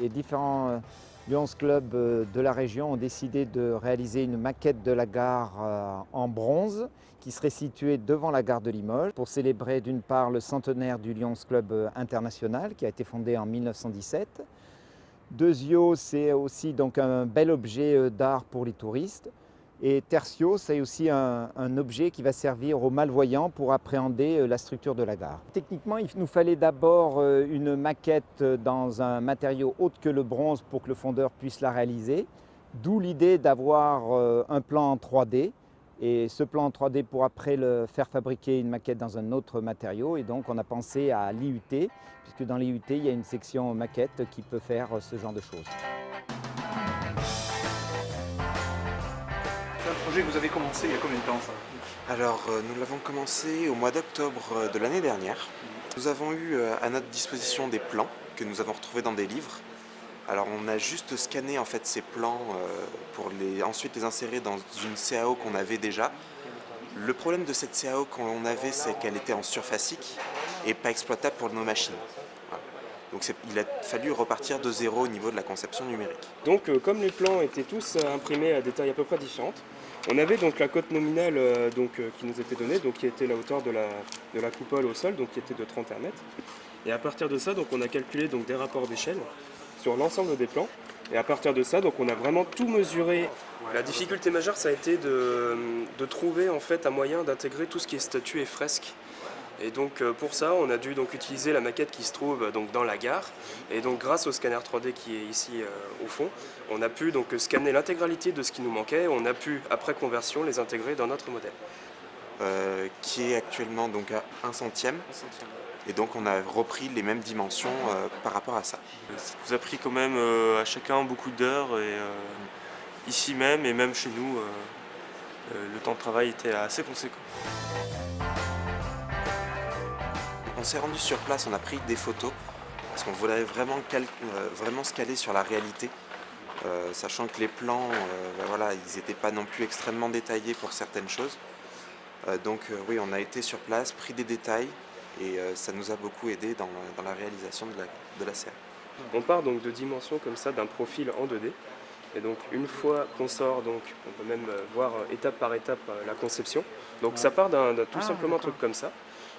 Les différents Lions Club de la région ont décidé de réaliser une maquette de la gare en bronze qui serait située devant la gare de Limoges pour célébrer d'une part le centenaire du Lions Club international qui a été fondé en 1917. Deuxio, c'est aussi donc un bel objet d'art pour les touristes. Et tertio, c'est aussi un objet qui va servir aux malvoyants pour appréhender la structure de la gare. Techniquement, il nous fallait d'abord une maquette dans un matériau autre que le bronze pour que le fondeur puisse la réaliser. D'où l'idée d'avoir un plan en 3D. Et ce plan en 3D pour après le faire fabriquer une maquette dans un autre matériau. Et donc on a pensé à l'IUT, puisque dans l'IUT, il y a une section maquette qui peut faire ce genre de choses. C'est un projet que vous avez commencé il y a combien de temps ça? Alors, nous l'avons commencé au mois d'octobre de l'année dernière. Nous avons eu à notre disposition des plans que nous avons retrouvés dans des livres. Alors, on a juste scanné en fait ces plans pour ensuite les insérer dans une CAO qu'on avait déjà. Le problème de cette CAO qu'on avait, c'est qu'elle était en surfacique et pas exploitable pour nos machines. Voilà. Donc il a fallu repartir de zéro au niveau de la conception numérique. Donc comme les plans étaient tous imprimés à des tailles à peu près différentes, on avait donc la cote nominale qui nous était donnée, donc qui était la hauteur de la coupole au sol, donc qui était de 31 mètres. Et à partir de ça, donc, on a calculé donc, des rapports d'échelle sur l'ensemble des plans. Et à partir de ça, donc, on a vraiment tout mesuré. La difficulté majeure, ça a été de trouver en fait, un moyen d'intégrer tout ce qui est statues et fresques. Et donc pour ça, on a dû donc utiliser la maquette qui se trouve donc dans la gare. Et donc grâce au scanner 3D qui est ici au fond, on a pu donc scanner l'intégralité de ce qui nous manquait. On a pu, après conversion, les intégrer dans notre modèle. Qui est actuellement donc à 1/100. Et donc on a repris les mêmes dimensions par rapport à ça. Ça nous a pris quand même à chacun beaucoup d'heures et ici même et même chez nous, le temps de travail était assez conséquent. On s'est rendu sur place, on a pris des photos parce qu'on voulait vraiment se caler sur la réalité, sachant que les plans, voilà, ils n'étaient pas non plus extrêmement détaillés pour certaines choses. Donc oui, on a été sur place, pris des détails et ça nous a beaucoup aidé dans la réalisation de la serre. On part donc de dimensions comme ça d'un profil en 2D. Et donc une fois qu'on sort, donc, on peut même voir étape par étape la conception. Donc ça part d'un tout simplement un truc comme ça.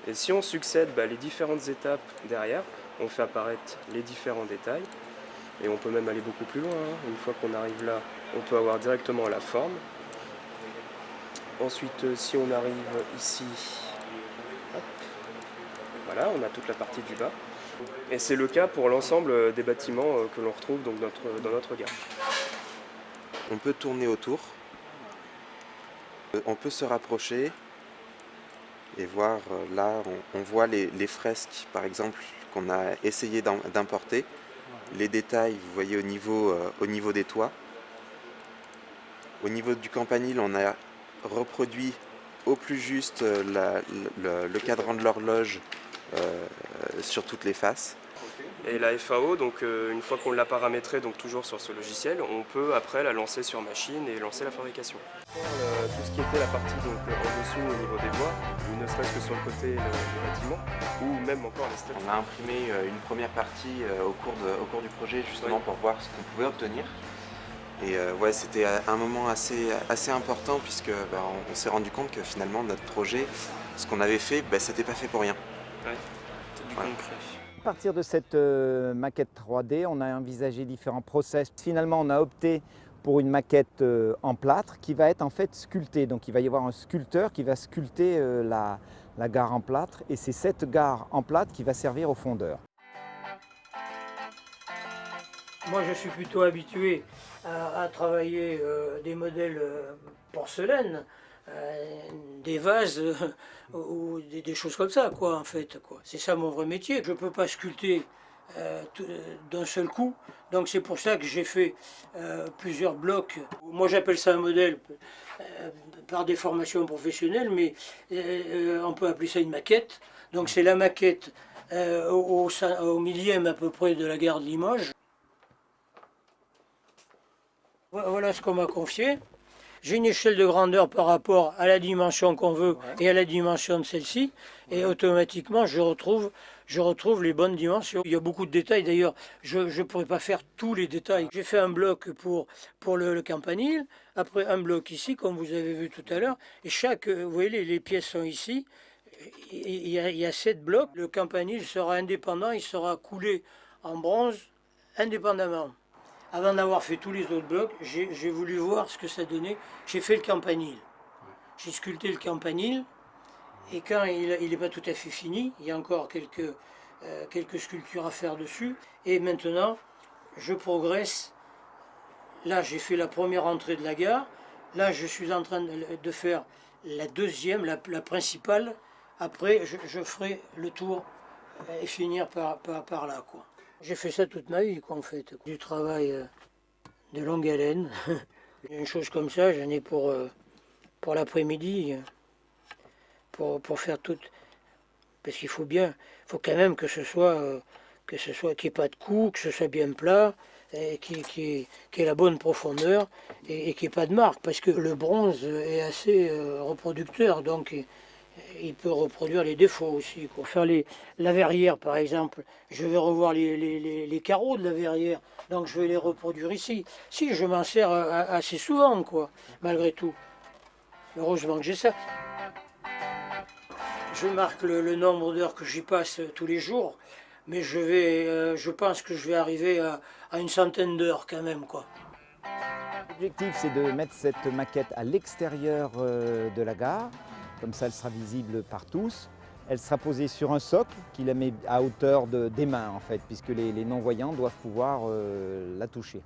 Et si on succède les différentes étapes derrière, on fait apparaître les différents détails. Et on peut même aller beaucoup plus loin. Une fois qu'on arrive là, on peut avoir directement la forme. Ensuite, si on arrive ici, hop, voilà, on a toute la partie du bas. Et c'est le cas pour l'ensemble des bâtiments que l'on retrouve donc, dans notre gare. On peut tourner autour, on peut se rapprocher et voir, là on voit les fresques par exemple qu'on a essayé d'importer, les détails vous voyez au niveau des toits. Au niveau du campanile on a reproduit au plus juste le cadran de l'horloge sur toutes les faces. Et la FAO, donc une fois qu'on l'a paramétrée, donc toujours sur ce logiciel, on peut après la lancer sur machine et lancer la fabrication. Tout ce qui était la partie donc, en dessous au niveau des voies, ou ne serait-ce que sur le côté du bâtiment, ou même encore les statues. On a imprimé une première partie au cours du projet justement pour voir ce qu'on pouvait obtenir. Et ouais, c'était un moment assez important puisque on s'est rendu compte que finalement notre projet, ce qu'on avait fait, c'était pas fait pour rien. Ouais, c'est du concret. À partir de cette maquette 3D, on a envisagé différents process. Finalement, on a opté pour une maquette en plâtre qui va être en fait sculptée. Donc il va y avoir un sculpteur qui va sculpter la gare en plâtre et c'est cette gare en plâtre qui va servir au fondeur. Moi, je suis plutôt habitué à travailler des modèles porcelaine, des vases ou des choses comme ça, quoi, en fait. C'est ça mon vrai métier. Je ne peux pas sculpter d'un seul coup. Donc c'est pour ça que j'ai fait plusieurs blocs. Moi, j'appelle ça un modèle par des formations professionnelles, mais on peut appeler ça une maquette. Donc c'est la maquette au millième à peu près de la gare de Limoges. Voilà ce qu'on m'a confié. J'ai une échelle de grandeur par rapport à la dimension qu'on veut et à la dimension de celle-ci. Et automatiquement, je retrouve je retrouve les bonnes dimensions. Il y a beaucoup de détails d'ailleurs, je ne pourrais pas faire tous les détails. J'ai fait un bloc pour le campanile, après un bloc ici comme vous avez vu tout à l'heure, et vous voyez les pièces sont ici, il y a 7 blocs. Le campanile sera indépendant, il sera coulé en bronze indépendamment. Avant d'avoir fait tous les autres blocs, j'ai voulu voir ce que ça donnait. J'ai fait le campanile. J'ai sculpté le campanile. Et quand il n'est pas tout à fait fini, il y a encore quelques sculptures à faire dessus. Et maintenant, je progresse. Là, j'ai fait la première entrée de la gare. Là, je suis en train de faire la deuxième, la principale. Après, je ferai le tour et finir par là, quoi. J'ai fait ça toute ma vie, quoi, en fait. Du travail de longue haleine. Une chose comme ça, j'en ai pour l'après-midi. Pour faire tout, parce qu'il faut quand même que ce soit, qu'il n'y ait pas de coups, que ce soit bien plat, et qu'il y ait la bonne profondeur, et qu'il n'y ait pas de marque, parce que le bronze est assez reproducteur, donc il peut reproduire les défauts aussi. Pour faire la verrière, par exemple, je vais revoir les carreaux de la verrière, donc je vais les reproduire ici. Si, je m'en sers assez souvent, quoi, malgré tout. Heureusement que j'ai ça. Je marque le nombre d'heures que j'y passe tous les jours, mais je pense que je vais arriver à une centaine d'heures quand même, quoi. L'objectif, c'est de mettre cette maquette à l'extérieur de la gare, comme ça elle sera visible par tous. Elle sera posée sur un socle qui la met à hauteur des mains en fait, puisque les non-voyants doivent pouvoir la toucher.